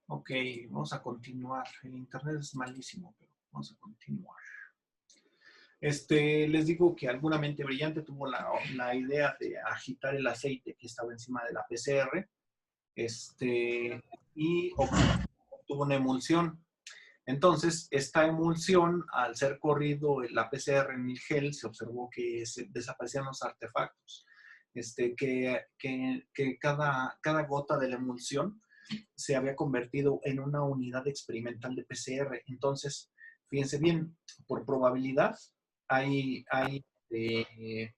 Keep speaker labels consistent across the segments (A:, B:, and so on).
A: Ok, vamos a continuar. El internet es malísimo, pero vamos a continuar. Les digo que alguna mente brillante tuvo la idea de agitar el aceite que estaba encima de la PCR, y obtuvo una emulsión. Entonces, esta emulsión, al ser corrido la PCR en el gel, se observó que desaparecían los artefactos. Que cada gota de la emulsión se había convertido en una unidad experimental de PCR. Entonces, fíjense bien, por probabilidad, hay, hay, eh,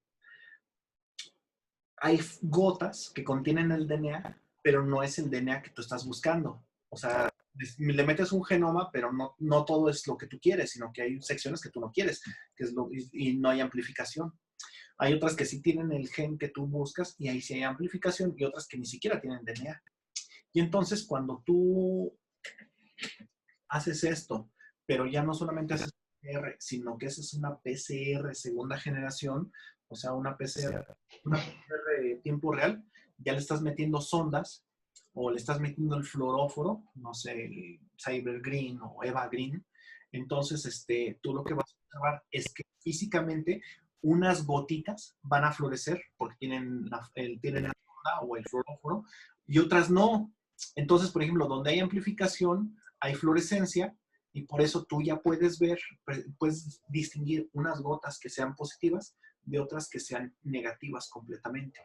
A: hay gotas que contienen el DNA, pero no es el DNA que tú estás buscando. O sea, le metes un genoma, pero no todo es lo que tú quieres, sino que hay secciones que tú no quieres, y no hay amplificación. Hay otras que sí tienen el gen que tú buscas y ahí sí hay amplificación, y otras que ni siquiera tienen DNA. Y entonces cuando tú haces esto, pero ya no solamente haces PCR, sino que haces una PCR segunda generación, o sea, una PCR de tiempo real, ya le estás metiendo sondas o le estás metiendo el fluoróforo, no sé, el Cyber Green o Eva Green. Entonces, tú lo que vas a observar es que físicamente unas gotitas van a florecer porque tienen la sonda o el fluoróforo y otras no. Entonces, por ejemplo, donde hay amplificación, hay fluorescencia y por eso tú ya puedes ver, puedes distinguir unas gotas que sean positivas de otras que sean negativas completamente,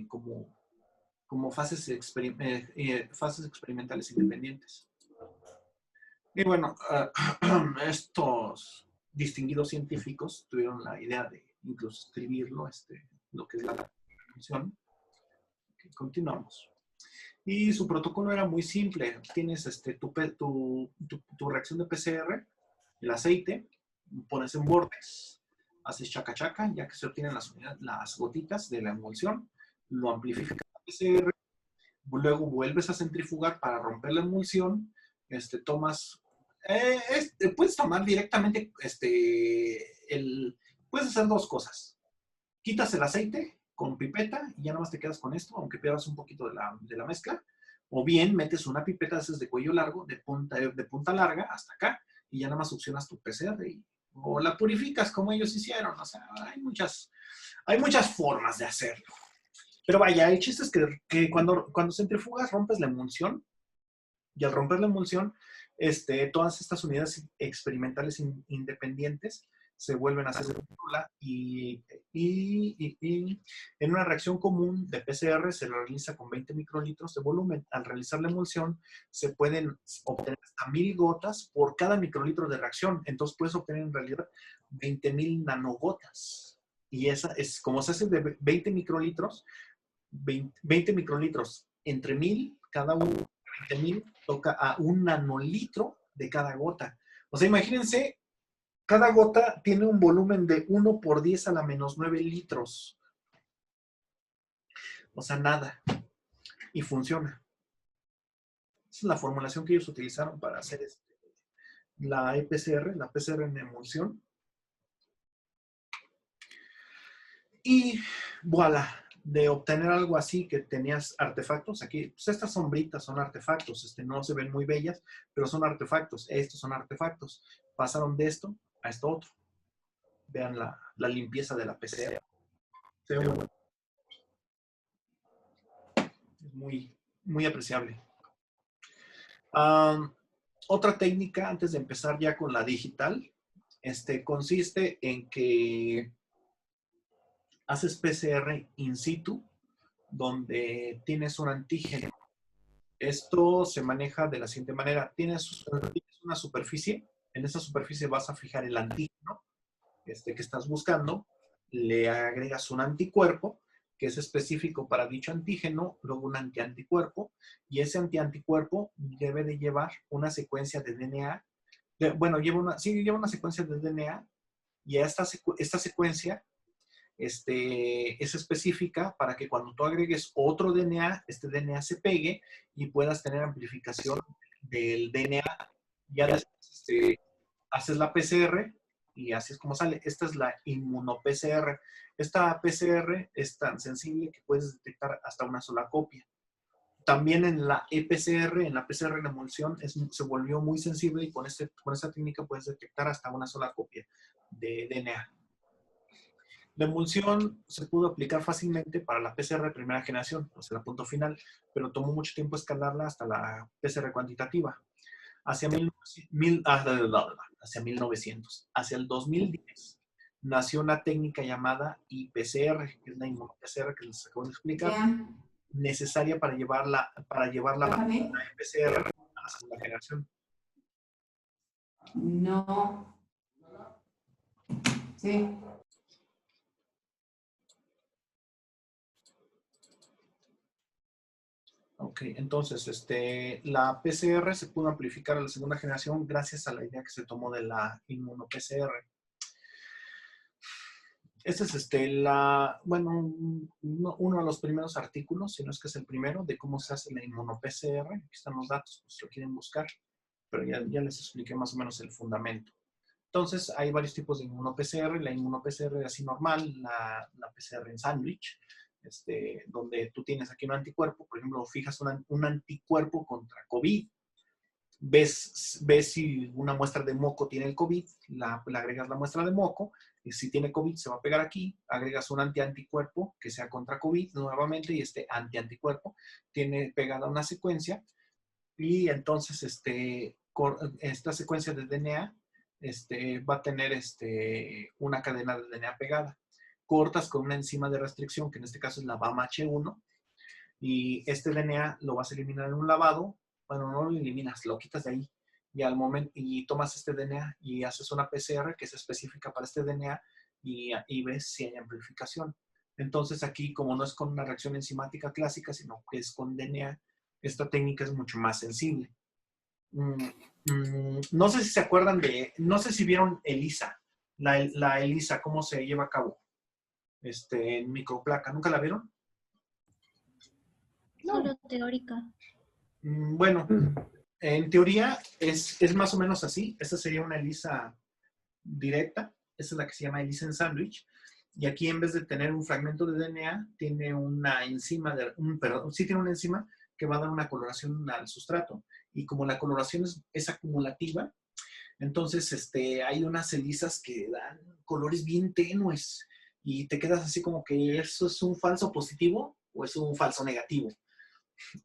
A: como, como fases experimentales independientes. Y bueno, estos distinguidos científicos tuvieron la idea de incluso escribirlo, lo que es la función. Continuamos. Y su protocolo era muy simple. Tienes tu reacción de PCR, el aceite, pones en bordes, haces chaca chaca, ya que se obtienen las gotitas de la emulsión, lo amplificas a PCR, luego vuelves a centrifugar para romper la emulsión, tomas, puedes tomar directamente, puedes hacer dos cosas. Quitas el aceite con pipeta y ya nomás te quedas con esto, aunque pierdas un poquito de la mezcla. O bien metes una pipeta de cuello largo, de punta larga hasta acá, y ya nada más succionas tu PCR o la purificas como ellos hicieron. O sea, hay muchas formas de hacerlo. Pero vaya, el chiste es que cuando centrifugas rompes la emulsión, y al romper la emulsión, todas estas unidades experimentales independientes se vuelven a hacer de molécula y en una reacción común de PCR se realiza con 20 microlitros de volumen. Al realizar la emulsión se pueden obtener hasta 1000 gotas por cada microlitro de reacción. Entonces puedes obtener en realidad 20,000 nanogotas. Y esa es como se hace de 20 microlitros, 20 microlitros entre 1000, cada uno 20,000 toca a un nanolitro de cada gota. O sea, imagínense, cada gota tiene un volumen de 1 por 10 a la menos 9 litros. O sea, nada. Y funciona. Esa es la formulación que ellos utilizaron para hacer la EPCR, la PCR en emulsión. Y voilà, de obtener algo así que tenías artefactos, aquí, pues estas sombritas son artefactos, no se ven muy bellas, pero son artefactos, estos son artefactos. Pasaron de esto a esto otro. Vean la limpieza de la PCR. Es muy, muy apreciable. Otra técnica, antes de empezar ya con la digital, consiste en que haces PCR in situ, donde tienes un antígeno. Esto se maneja de la siguiente manera. Tienes una superficie, en esa superficie vas a fijar el antígeno que estás buscando, le agregas un anticuerpo que es específico para dicho antígeno, luego un antianticuerpo, y ese antianticuerpo debe de llevar una secuencia de DNA, lleva una secuencia de DNA, y esta secuencia es específica para que cuando tú agregues otro DNA, este DNA se pegue y puedas tener amplificación del DNA. Ya después haces la PCR y así es como sale. Esta es la inmuno-PCR. Esta PCR es tan sensible que puedes detectar hasta una sola copia. También en la ePCR, en la PCR de emulsión, se volvió muy sensible y con esta técnica puedes detectar hasta una sola copia de DNA. La emulsión se pudo aplicar fácilmente para la PCR de primera generación, o sea, el punto final, pero tomó mucho tiempo escalarla hasta la PCR cuantitativa. Hacia 1900, hacia el 2010, nació una técnica llamada IPCR, que es la inmuno-PCR que les acabo de explicar, necesaria para llevarla la PCR a la segunda generación.
B: No. Sí.
A: Ok, entonces, la PCR se pudo amplificar a la segunda generación gracias a la idea que se tomó de la inmuno-PCR. Este es bueno, uno de los primeros artículos, si no es que es el primero, de cómo se hace la inmuno-PCR. Aquí están los datos, pues lo quieren buscar, pero ya les expliqué más o menos el fundamento. Entonces, hay varios tipos de inmuno-PCR. La inmuno-PCR así normal, la PCR en sándwich, donde tú tienes aquí un anticuerpo, por ejemplo, fijas un anticuerpo contra COVID, ves si una muestra de moco tiene el COVID, le agregas la muestra de moco, y si tiene COVID se va a pegar aquí, agregas un anticuerpo que sea contra COVID nuevamente, y este anticuerpo tiene pegada una secuencia, y entonces esta secuencia de DNA va a tener una cadena de DNA pegada. Cortas con una enzima de restricción, que en este caso es la BAMH1, y este DNA lo vas a eliminar en un lavado. Bueno, no lo eliminas, lo quitas de ahí. Y al momento, y tomas este DNA y haces una PCR que es específica para este DNA y ves si hay amplificación. Entonces aquí, como no es con una reacción enzimática clásica, sino que es con DNA, esta técnica es mucho más sensible. No sé si se acuerdan no sé si vieron ELISA, la ELISA, cómo se lleva a cabo en microplaca. ¿Nunca la vieron?
C: Solo teórica.
A: Bueno, en teoría es más o menos así. Esta sería una ELISA directa. Esta es la que se llama ELISA en sándwich. Y aquí, en vez de tener un fragmento de DNA, tiene una enzima, perdón, sí tiene una enzima que va a dar una coloración al sustrato. Y como la coloración es acumulativa, entonces hay unas ELISAs que dan colores bien tenues y te quedas así como que eso es un falso positivo o es un falso negativo.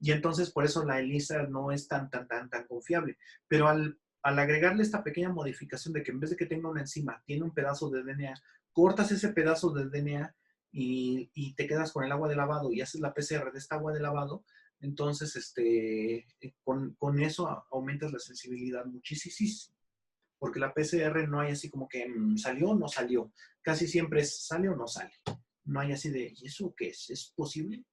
A: Y entonces por eso la ELISA no es tan confiable. Pero al agregarle esta pequeña modificación de que en vez de que tenga una enzima, tiene un pedazo de DNA, cortas ese pedazo de DNA y te quedas con el agua de lavado y haces la PCR de esta agua de lavado, entonces con eso aumentas la sensibilidad muchísimo. Porque la PCR no hay así como que salió o no salió. Casi siempre es sale o no sale. No hay así de, ¿y eso qué es? ¿Es posible?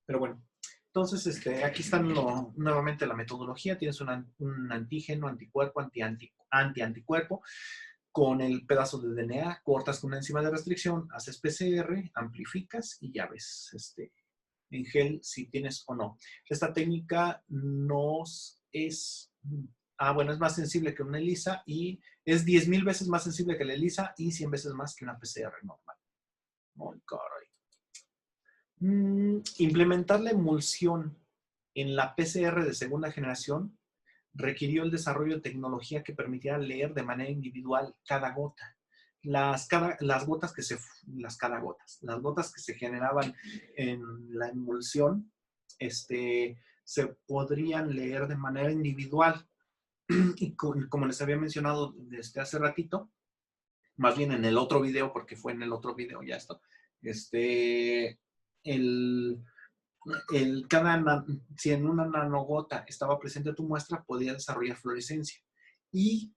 A: Pero bueno, entonces aquí están nuevamente la metodología. Tienes un antígeno, anticuerpo, anticuerpo con el pedazo de DNA, cortas con una enzima de restricción, haces PCR, amplificas y ya ves en gel si tienes o no. Esta técnica bueno, es más sensible que una ELISA y es 10,000 veces más sensible que la ELISA y 100 veces más que una PCR normal. Muy caray. Implementar la emulsión en la PCR de segunda generación requirió el desarrollo de tecnología que permitiera leer de manera individual cada gota. Las gotas que se generaban en la emulsión se podrían leer de manera individual. Y como les había mencionado desde hace ratito, más bien en el otro video, porque fue en el otro video ya esto, si en una nanogota estaba presente tu muestra, podía desarrollar fluorescencia. Y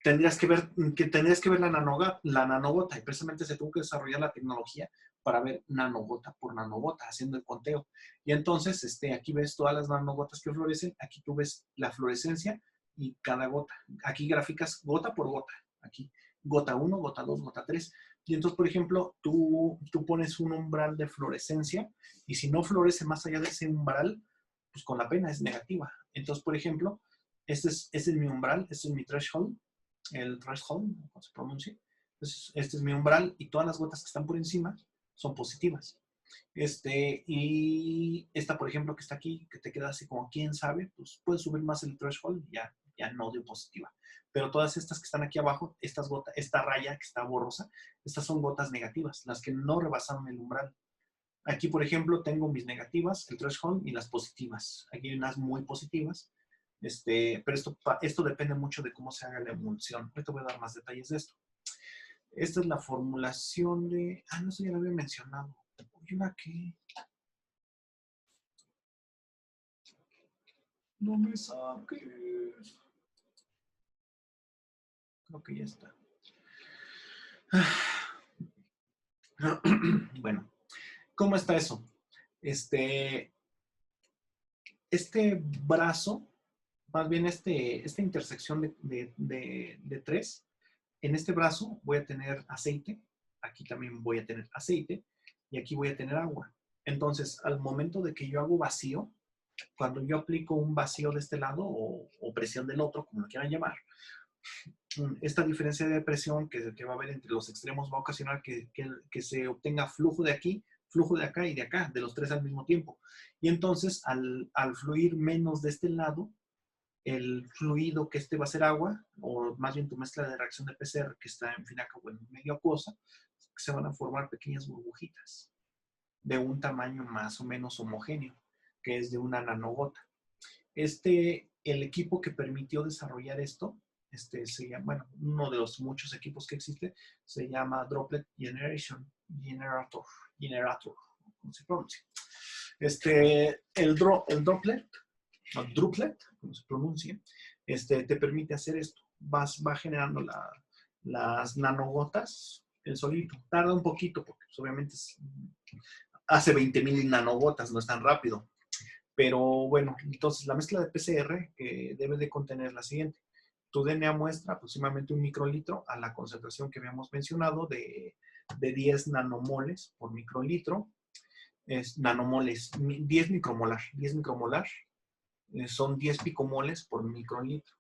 A: tendrías que ver la nanogota, y precisamente se tuvo que desarrollar la tecnología para ver nanogota por nanogota, haciendo el conteo. Y entonces, aquí ves todas las nanogotas que fluorecen, aquí tú ves la fluorescencia y cada gota. Aquí graficas gota por gota. Aquí, gota 1, gota 2, gota 3. Y entonces, por ejemplo, tú pones un umbral de fluorescencia y si no florece más allá de ese umbral, pues con la pena es negativa. Entonces, por ejemplo, este es mi umbral, este es mi threshold, el threshold, ¿cómo se pronuncia? Entonces, este es mi umbral y todas las gotas que están por encima son positivas. Y esta, por ejemplo, que está aquí, que te queda así como quién sabe, pues puedes subir más el threshold, ya no dio positiva. Pero todas estas que están aquí abajo, esta raya que está borrosa, estas son gotas negativas, las que no rebasaron el umbral. Aquí, por ejemplo, tengo mis negativas, el threshold y las positivas. Aquí hay unas muy positivas, pero esto depende mucho de cómo se haga la emulsión. Ahorita voy a dar más detalles de esto. Esta es la formulación de... Ah, no, eso ya lo había mencionado. Hay una que... No me saques. Creo que ya está. Bueno, ¿cómo está eso? Este brazo, más bien esta intersección de tres, en este brazo voy a tener aceite, aquí también voy a tener aceite, y aquí voy a tener agua. Entonces, al momento de que yo hago vacío, cuando yo aplico un vacío de este lado o presión del otro, como lo quieran llamar, esta diferencia de presión que va a haber entre los extremos va a ocasionar que se obtenga flujo de aquí, flujo de acá y de acá, de los tres al mismo tiempo. Y entonces, al fluir menos de este lado, el fluido que va a ser agua, o más bien tu mezcla de reacción de PCR que está en finaca o en medio acuosa, se van a formar pequeñas burbujitas de un tamaño más o menos homogéneo, que es de una nanogota. El equipo que permitió desarrollar esto, se llama, bueno, uno de los muchos equipos que existe, se llama Droplet Generator, ¿cómo se pronuncia? El Droplet, no, Droplet, como se pronuncia, te permite hacer esto. Va generando las nanogotas, el solito. Tarda un poquito, porque pues, obviamente hace 20,000 nanogotas, no es tan rápido. Pero bueno, entonces la mezcla de PCR que debe de contener la siguiente. Tu DNA muestra aproximadamente 1 microlitro a la concentración que habíamos mencionado de 10 nanomoles por microlitro. Es nanomoles, 10 micromolar. 10 micromolar son 10 picomoles por microlitro.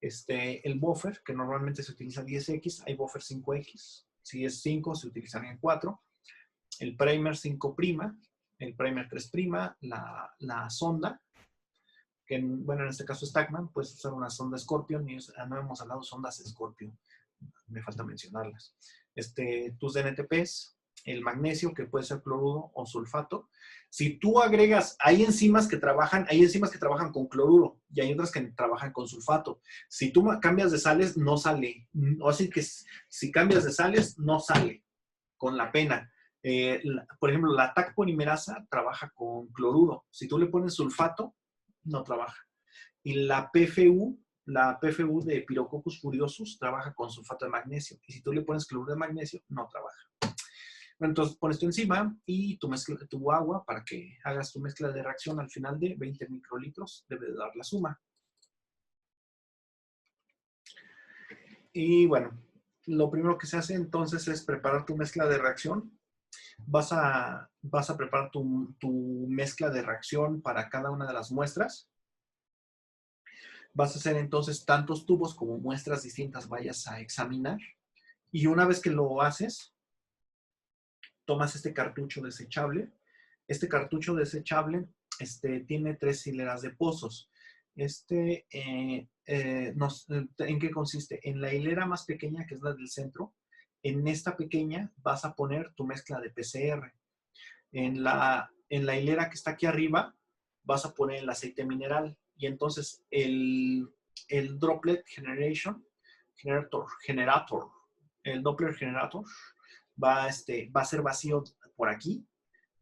A: El buffer, que normalmente se utiliza 10X, hay buffer 5X. Si es 5, se utilizarían 4. El primer 5', el primer 3', la sonda, que bueno, en este caso Stackman, puedes usar una sonda Scorpion, y no hemos hablado de sondas Scorpion, me falta mencionarlas. Tus DNTPs, el magnesio, que puede ser cloruro o sulfato. Si tú agregas, hay enzimas que trabajan con cloruro y hay otras que trabajan con sulfato. Si tú cambias de sales, no sale. O así que si cambias de sales, no sale con la pena. Por ejemplo, la TAC polimerasa trabaja con cloruro. Si tú le pones sulfato, no trabaja. Y la PFU de Pirococcus furiosus trabaja con sulfato de magnesio. Y si tú le pones cloruro de magnesio, no trabaja. Bueno, entonces pones tu enzima y tu agua para que hagas tu mezcla de reacción al final de 20 microlitros. Debe de dar la suma. Y bueno, lo primero que se hace entonces es preparar tu mezcla de reacción. Vas a preparar tu mezcla de reacción para cada una de las muestras. Vas a hacer entonces tantos tubos como muestras distintas vayas a examinar. Y una vez que lo haces, tomas este cartucho desechable. Este cartucho desechable tiene 3 hileras de pozos. ¿En qué consiste? En la hilera más pequeña, que es la del centro, en esta pequeña vas a poner tu mezcla de PCR. En la hilera que está aquí arriba, vas a poner el aceite mineral. Y entonces el Droplet Generator, el Doppler Generator va a ser vacío por aquí.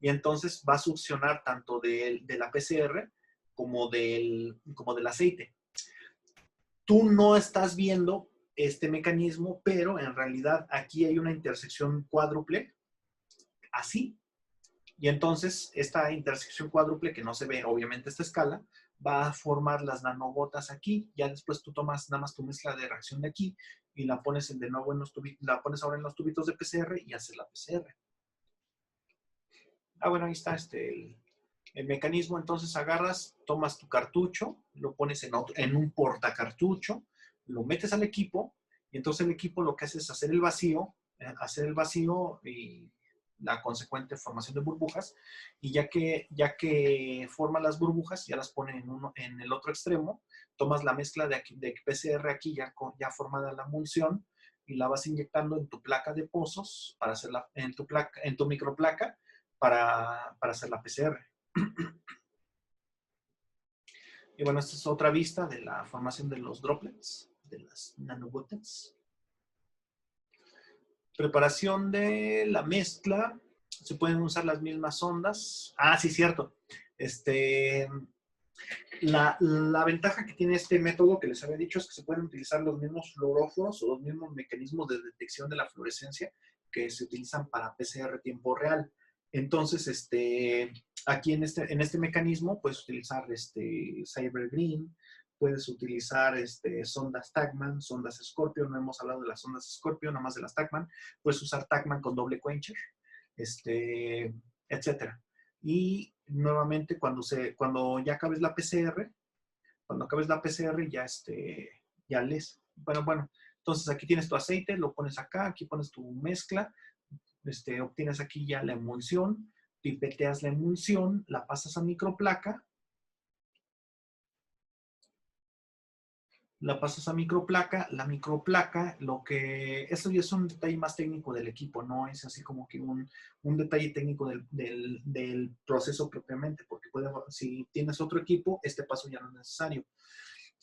A: Y entonces va a succionar tanto de la PCR como del aceite. Tú no estás viendo este mecanismo, pero en realidad aquí hay una intersección cuádruple, así. Y entonces esta intersección cuádruple, que no se ve obviamente a esta escala, va a formar las nanogotas aquí. Ya después tú tomas nada más tu mezcla de reacción de aquí y la pones de nuevo la pones ahora en los tubitos de PCR y haces la PCR. Bueno, ahí está el mecanismo. Entonces agarras, tomas tu cartucho, lo pones en un portacartucho, lo metes al equipo y entonces el equipo lo que hace es hacer el vacío y la consecuente formación de burbujas, y ya que forma las burbujas, ya las pone en el otro extremo, tomas la mezcla de PCR aquí ya formada la emulsión, y la vas inyectando en tu placa de pozos, para hacerla en tu microplaca, para hacer la PCR. Y bueno, esta es otra vista de la formación de los droplets, de las nanogotas. Preparación de la mezcla. Se pueden usar las mismas ondas. Ah, sí, cierto. La ventaja que tiene este método que les había dicho es que se pueden utilizar los mismos fluoróforos o los mismos mecanismos de detección de la fluorescencia que se utilizan para PCR tiempo real. Entonces, aquí en este mecanismo puedes utilizar Cyber Green, puedes utilizar sondas Tacman, sondas Scorpion. No hemos hablado de las sondas Scorpion, nada más de las Tacman. Puedes usar Tacman con doble quencher, etcétera. Y nuevamente, cuando ya acabes la PCR, ya lees. Bueno, entonces aquí tienes tu aceite, lo pones acá, aquí pones tu mezcla, obtienes aquí ya la emulsión, pipeteas la emulsión, la pasas a microplaca, la microplaca, eso ya es un detalle más técnico del equipo, no es así como que un detalle técnico del proceso propiamente, porque si tienes otro equipo, este paso ya no es necesario.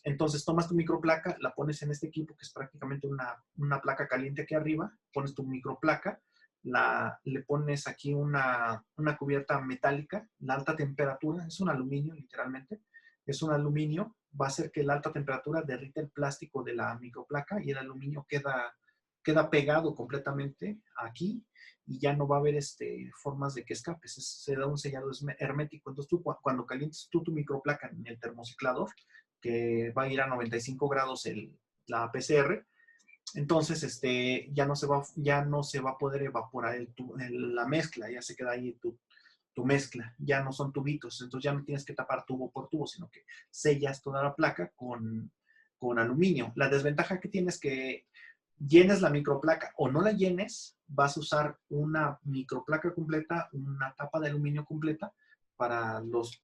A: Entonces tomas tu microplaca, la pones en este equipo, que es prácticamente una placa caliente aquí arriba, pones tu microplaca, le pones aquí una cubierta metálica, la alta temperatura, es un aluminio literalmente, es un aluminio, va a hacer que la alta temperatura derrite el plástico de la microplaca y el aluminio queda pegado completamente aquí, y ya no va a haber formas de que escapes, se da un sellado hermético. Entonces tú, cuando calientes tu microplaca en el termociclador, que va a ir a 95 grados la PCR, entonces ya no se va a poder evaporar la mezcla, ya se queda ahí tu mezcla, ya no son tubitos, entonces ya no tienes que tapar tubo por tubo, sino que sellas toda la placa con aluminio. La desventaja que tienes es que llenes la microplaca o no la llenes, vas a usar una microplaca completa, una tapa de aluminio completa para los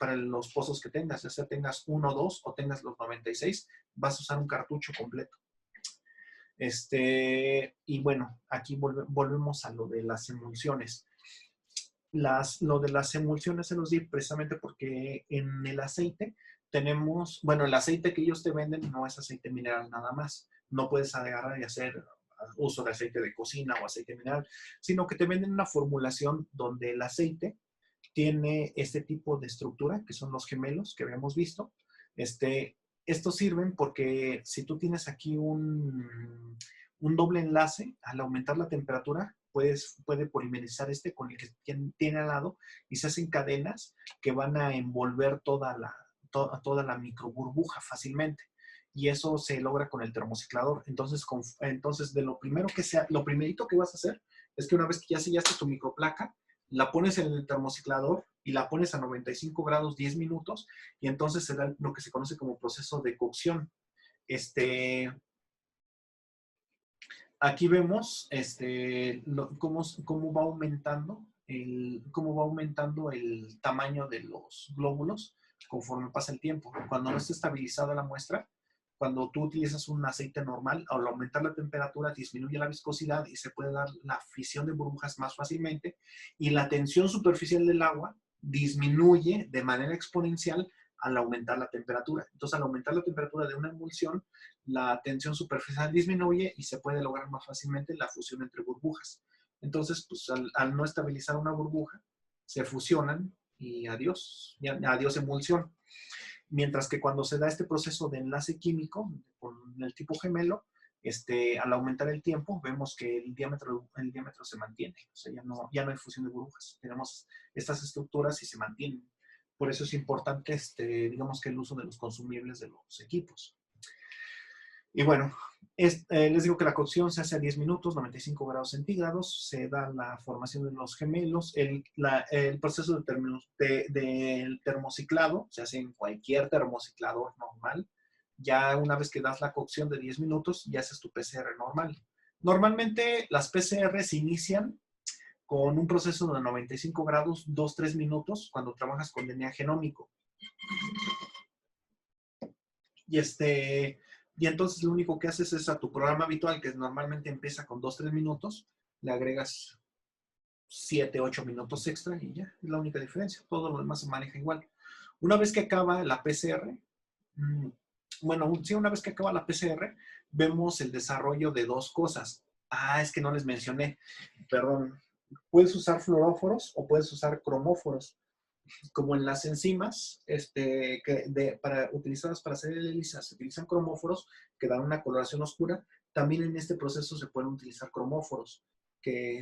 A: pozos que tengas, ya sea tengas 1 o 2 o tengas los 96, vas a usar un cartucho completo. Y bueno, aquí volvemos a lo de las emulsiones. Lo de las emulsiones se los di precisamente porque en el aceite tenemos, bueno, el aceite que ellos te venden no es aceite mineral nada más. No puedes agarrar y hacer uso de aceite de cocina o aceite mineral, sino que te venden una formulación donde el aceite tiene este tipo de estructura, que son los gemelos que habíamos visto. Estos sirven porque si tú tienes aquí un doble enlace, al aumentar la temperatura, puede polimerizar con el que tiene al lado, y se hacen cadenas que van a envolver toda la microburbuja fácilmente. Y eso se logra con el termociclador. Entonces lo primerito que vas a hacer es que una vez que ya sellaste tu microplaca, la pones en el termociclador y la pones a 95 grados 10 minutos, y entonces se da lo que se conoce como proceso de cocción. Aquí vemos cómo va aumentando el tamaño de los glóbulos conforme pasa el tiempo. Cuando no está estabilizada la muestra, cuando tú utilizas un aceite normal, al aumentar la temperatura disminuye la viscosidad y se puede dar la fisión de burbujas más fácilmente, y la tensión superficial del agua disminuye de manera exponencial al aumentar la temperatura. Entonces, al aumentar la temperatura de una emulsión, la tensión superficial disminuye y se puede lograr más fácilmente la fusión entre burbujas. Entonces, pues al no estabilizar una burbuja, se fusionan y adiós emulsión. Mientras que cuando se da este proceso de enlace químico con el tipo gemelo, al aumentar el tiempo, vemos que el diámetro se mantiene. O sea, ya no hay fusión de burbujas. Tenemos estas estructuras y se mantienen. Por eso es importante, digamos, que el uso de los consumibles de los equipos. Y bueno, les digo que la cocción se hace a 10 minutos, 95 grados centígrados, se da la formación de los gemelos. El proceso del termociclado se hace en cualquier termociclador normal. Ya una vez que das la cocción de 10 minutos, ya haces tu PCR normal. Normalmente las PCR se inician con un proceso de 95 grados, 2-3 minutos, cuando trabajas con DNA genómico. Y entonces lo único que haces es a tu programa habitual, que normalmente empieza con 2-3 minutos, le agregas 7-8 minutos extra y ya, es la única diferencia. Todo lo demás se maneja igual. Una vez que acaba la PCR, bueno, sí, una vez que acaba la PCR, vemos el desarrollo de dos cosas. Ah, es que no les mencioné, perdón. Puedes usar fluoróforos o puedes usar cromóforos. Como en las enzimas utilizadas para hacer el ELISA, se utilizan cromóforos que dan una coloración oscura. También en este proceso se pueden utilizar cromóforos que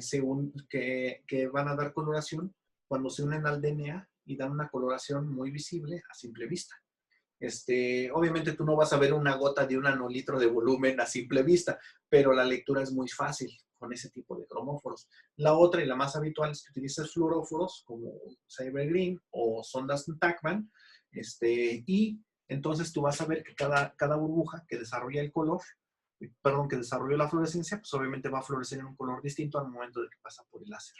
A: van a dar coloración cuando se unen al DNA y dan una coloración muy visible a simple vista. Obviamente tú no vas a ver una gota de un nanolitro de volumen a simple vista, pero la lectura es muy fácil con ese tipo de cromóforos. La otra y la más habitual es que utilices fluoróforos como Cyber Green o sondas Tachman, y entonces tú vas a ver que cada burbuja que desarrolla el color, perdón, que desarrolla la fluorescencia, pues obviamente va a florecer en un color distinto al momento de que pasa por el láser.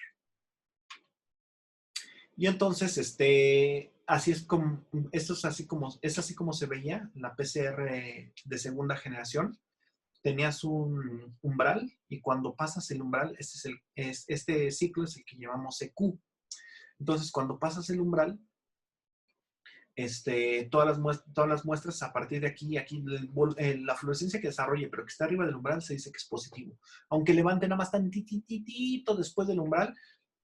A: Y entonces, así es como, esto es así como se veía la PCR de segunda generación. Tenías un umbral y cuando pasas el umbral, este ciclo es el que llamamos EQ. Entonces, cuando pasas el umbral, todas las muestras a partir de aquí, la fluorescencia que desarrolle, pero que está arriba del umbral, se dice que es positivo. Aunque levante nada más tantitito después del umbral,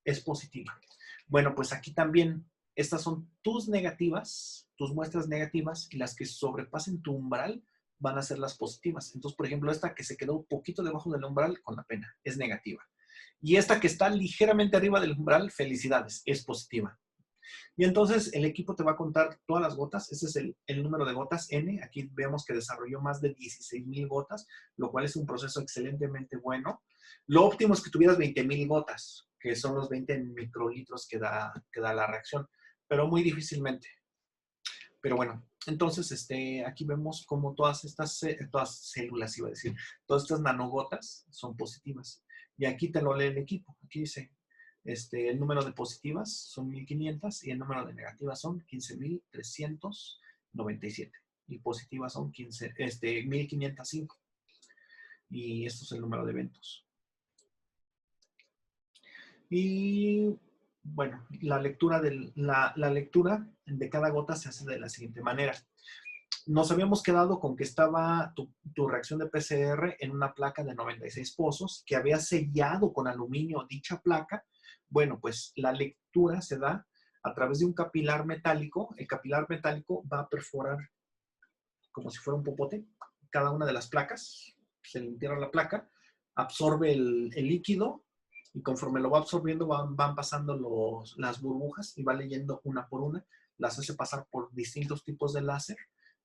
A: es positiva. Bueno, pues aquí también, estas son tus negativas, tus muestras negativas, y las que sobrepasen tu umbral van a ser las positivas. Entonces, por ejemplo, esta que se quedó un poquito debajo del umbral, con la pena, es negativa. Y esta que está ligeramente arriba del umbral, felicidades, es positiva. Y entonces el equipo te va a contar todas las gotas. Ese es el número de gotas N. Aquí vemos que desarrolló más de 16,000 gotas, lo cual es un proceso excelentemente bueno. Lo óptimo es que tuvieras 20,000 gotas, que son los 20 microlitros que da la reacción, pero muy difícilmente. Pero bueno, entonces aquí vemos cómo todas células, iba a decir, todas estas nanogotas son positivas. Y aquí te lo lee el equipo. Aquí dice, el número de positivas son 1,500 y el número de negativas son 15,397. Y positivas son 1,505. Y esto es el número de eventos. Y bueno, la lectura de cada gota se hace de la siguiente manera. Nos habíamos quedado con que estaba tu reacción de PCR en una placa de 96 pozos, que había sellado con aluminio dicha placa. Bueno, pues la lectura se da a través de un capilar metálico. El capilar metálico va a perforar como si fuera un popote cada una de las placas. Se le entierra la placa, absorbe el líquido y conforme lo va absorbiendo van pasando las burbujas y va leyendo una por una. Las hace pasar por distintos tipos de láser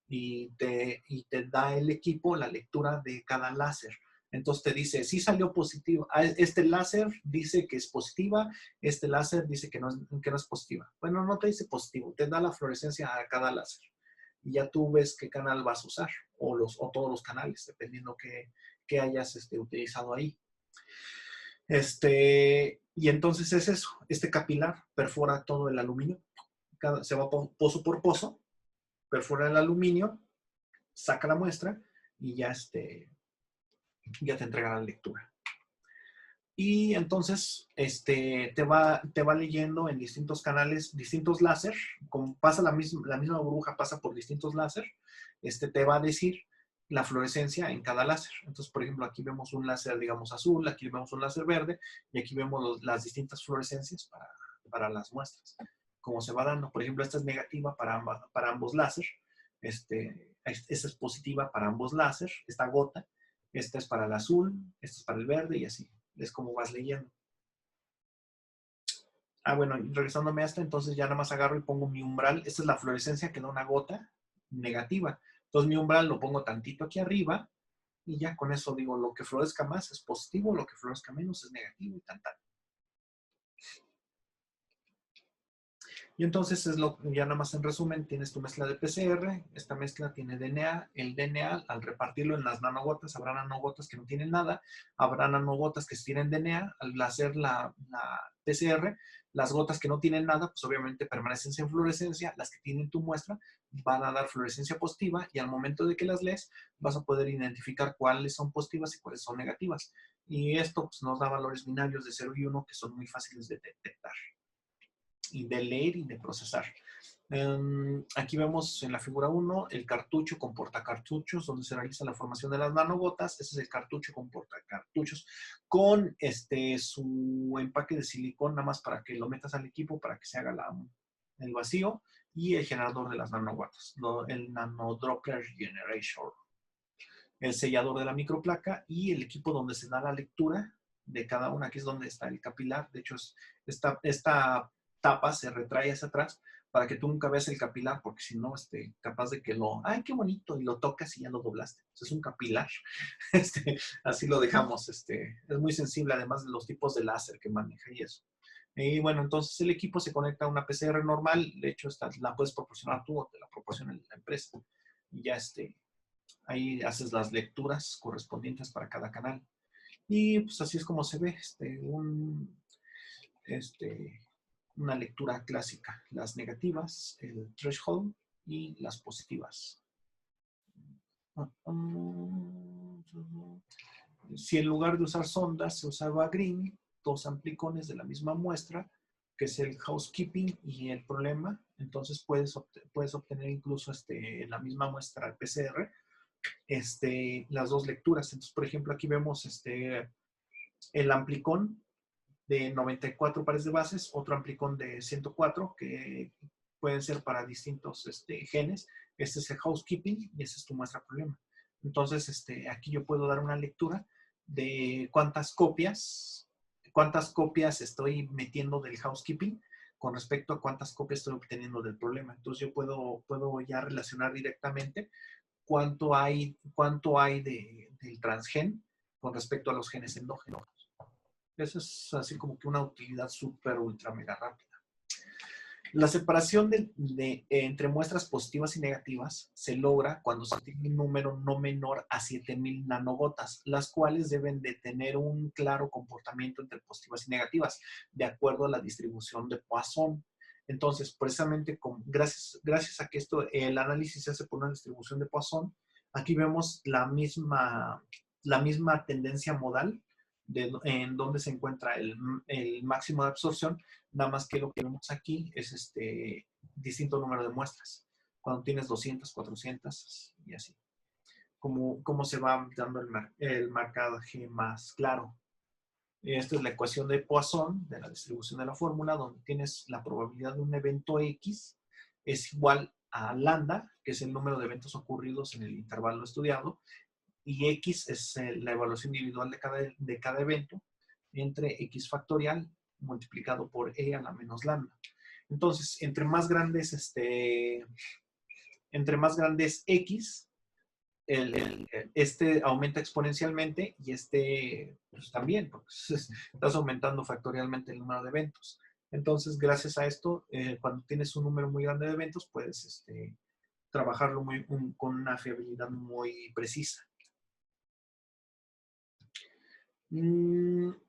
A: y te da el equipo la lectura de cada láser. Entonces te dice, sí salió positivo. Este láser dice que es positiva, este láser dice que no es positiva. Bueno, no te dice positivo, te da la fluorescencia a cada láser. Y ya tú ves qué canal vas a usar, o todos los canales, dependiendo que hayas utilizado ahí. Y entonces es eso, este capilar perfora todo el aluminio, se va pozo por pozo, perfora el aluminio, saca la muestra y ya te entrega la lectura. Y entonces te va leyendo en distintos canales, distintos láser, como pasa la misma burbuja, pasa por distintos láser, te va a decir la fluorescencia en cada láser. Entonces, por ejemplo, aquí vemos un láser, digamos, azul, aquí vemos un láser verde, y aquí vemos las distintas fluorescencias para las muestras. Como se va dando, por ejemplo, esta es negativa para ambos láser, esta es positiva para ambos láser, esta gota, esta es para el azul, esta es para el verde y así. Es como vas leyendo. Bueno, regresándome a esta, entonces ya nada más agarro y pongo mi umbral. Esta es la fluorescencia que da una gota negativa. Entonces mi umbral lo pongo tantito aquí arriba y ya con eso digo, lo que florezca más es positivo, lo que florezca menos es negativo y tal. Y entonces ya nada más en resumen, tienes tu mezcla de PCR, esta mezcla tiene DNA, el DNA al repartirlo en las nanogotas, habrá nanogotas que no tienen nada, habrá nanogotas que tienen DNA, al hacer la PCR, las gotas que no tienen nada, pues obviamente permanecen sin fluorescencia, las que tienen tu muestra van a dar fluorescencia positiva y al momento de que las lees vas a poder identificar cuáles son positivas y cuáles son negativas. Y esto pues, nos da valores binarios de 0 y 1 que son muy fáciles de detectar y de leer y de procesar. Aquí vemos en la figura 1 el cartucho con portacartuchos donde se realiza la formación de las nanogotas. Este es el cartucho con portacartuchos con su empaque de silicón nada más para que lo metas al equipo para que se haga el vacío y el generador de las nanogotas, el nanodropper generator, el sellador de la microplaca y el equipo donde se da la lectura de cada una. Aquí es donde está el capilar. De hecho, esta tapa se retrae hacia atrás para que tú nunca veas el capilar, porque si no, capaz de que ¡ay, qué bonito! Y lo tocas y ya lo doblaste. Es un capilar. Así lo dejamos. Es muy sensible, además de los tipos de láser que maneja y eso. Y bueno, entonces el equipo se conecta a una PCR normal. De hecho, la puedes proporcionar tú o te la proporciona la empresa. Y ya ahí haces las lecturas correspondientes para cada canal. Y pues así es como se ve una lectura clásica. Las negativas, el threshold y las positivas. Si en lugar de usar sondas se usaba green, 2 amplicones de la misma muestra, que es el housekeeping y el problema, entonces puedes obtener incluso en la misma muestra el PCR, las dos lecturas. Entonces, por ejemplo, aquí vemos el amplicón de 94 pares de bases, otro amplicón de 104 que pueden ser para distintos genes. Este es el housekeeping y esa es tu muestra problema. Entonces, aquí yo puedo dar una lectura de cuántas copias estoy metiendo del housekeeping con respecto a cuántas copias estoy obteniendo del problema. Entonces, yo puedo ya relacionar directamente cuánto hay del transgen con respecto a los genes endógenos. Eso es así como que una utilidad súper, ultra, mega rápida. La separación entre muestras positivas y negativas se logra cuando se tiene un número no menor a 7000 nanogotas, las cuales deben de tener un claro comportamiento entre positivas y negativas, de acuerdo a la distribución de Poisson. Entonces, precisamente gracias a que el análisis se hace por una distribución de Poisson, aquí vemos la misma tendencia modal en donde se encuentra el máximo de absorción, nada más que lo que vemos aquí es distinto número de muestras. Cuando tienes 200, 400 y así. Cómo se va dando el marcaje más claro. Esta es la ecuación de Poisson, de la distribución de la fórmula, donde tienes la probabilidad de un evento X es igual a lambda, que es el número de eventos ocurridos en el intervalo estudiado, y X es la evaluación individual de cada evento, entre X factorial multiplicado por E a la menos lambda. Entonces, entre más grandes X, aumenta exponencialmente y pues, también, porque estás aumentando factorialmente el número de eventos. Entonces, gracias a esto, cuando tienes un número muy grande de eventos, puedes trabajarlo con una fiabilidad muy precisa.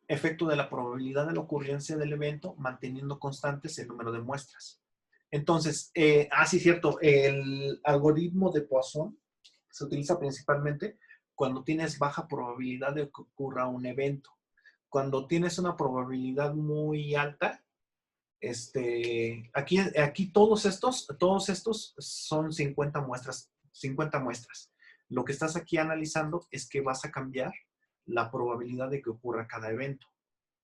A: Efecto de la probabilidad de la ocurrencia del evento manteniendo constantes el número de muestras. Entonces, sí, cierto, el algoritmo de Poisson se utiliza principalmente cuando tienes baja probabilidad de que ocurra un evento. Cuando tienes una probabilidad muy alta, aquí todos estos son 50 muestras. Lo que estás aquí analizando es que vas a cambiar la probabilidad de que ocurra cada evento.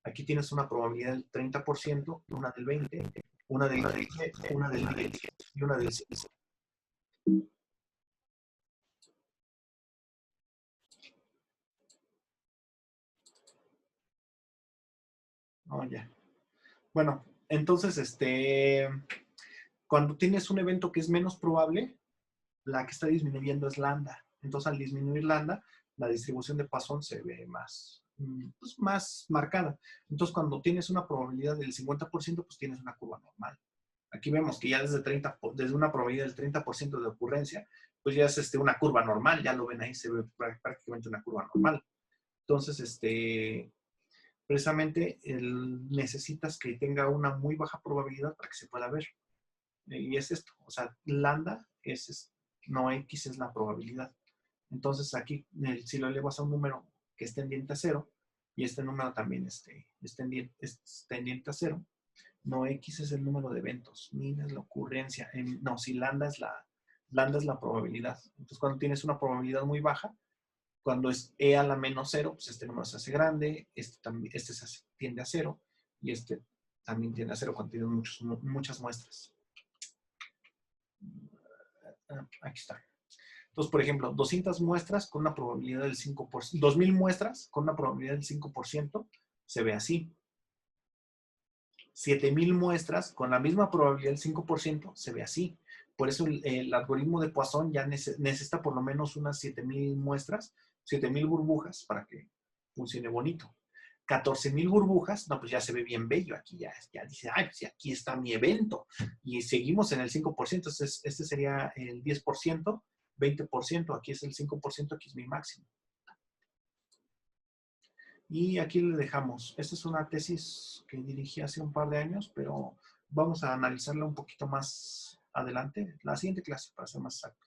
A: Aquí tienes una probabilidad del 30%, una del 20%, una del 15%, una del 10% y una del 5%. Oh, ya. Bueno, entonces, cuando tienes un evento que es menos probable, la que está disminuyendo es lambda. Entonces, al disminuir lambda, la distribución de Poisson se ve pues, más marcada. Entonces, cuando tienes una probabilidad del 50%, pues tienes una curva normal. Aquí vemos que ya desde una probabilidad del 30% de ocurrencia, pues ya es una curva normal, ya lo ven ahí, se ve prácticamente una curva normal. Entonces, precisamente necesitas que tenga una muy baja probabilidad para que se pueda ver. Y es esto, o sea, lambda no X es la probabilidad. Entonces aquí, si lo elevas a un número que es tendiente a cero, y este número también es tendiente a cero, no X es el número de eventos, ni es la ocurrencia. No, si lambda es la probabilidad. Entonces cuando tienes una probabilidad muy baja, cuando es E a la menos cero, pues este número se hace grande, tiende a cero, y este también tiende a cero cuando tienes muchas muestras. Aquí está. Entonces, por ejemplo, 200 muestras con una probabilidad del 5%, 2000 muestras con una probabilidad del 5%, se ve así. 7000 muestras con la misma probabilidad del 5%, se ve así. Por eso el algoritmo de Poisson ya necesita por lo menos unas 7000 muestras, 7000 burbujas para que funcione bonito. 14,000 burbujas, no, pues ya se ve bien bello. Aquí ya dice, ay, pues aquí está mi evento. Y seguimos en el 5%, este sería el 10%, 20%, aquí es el 5%, aquí es mi máximo. Y aquí le dejamos. Esta es una tesis que dirigí hace un par de años, pero vamos a analizarla un poquito más adelante, la siguiente clase, para ser más exacto.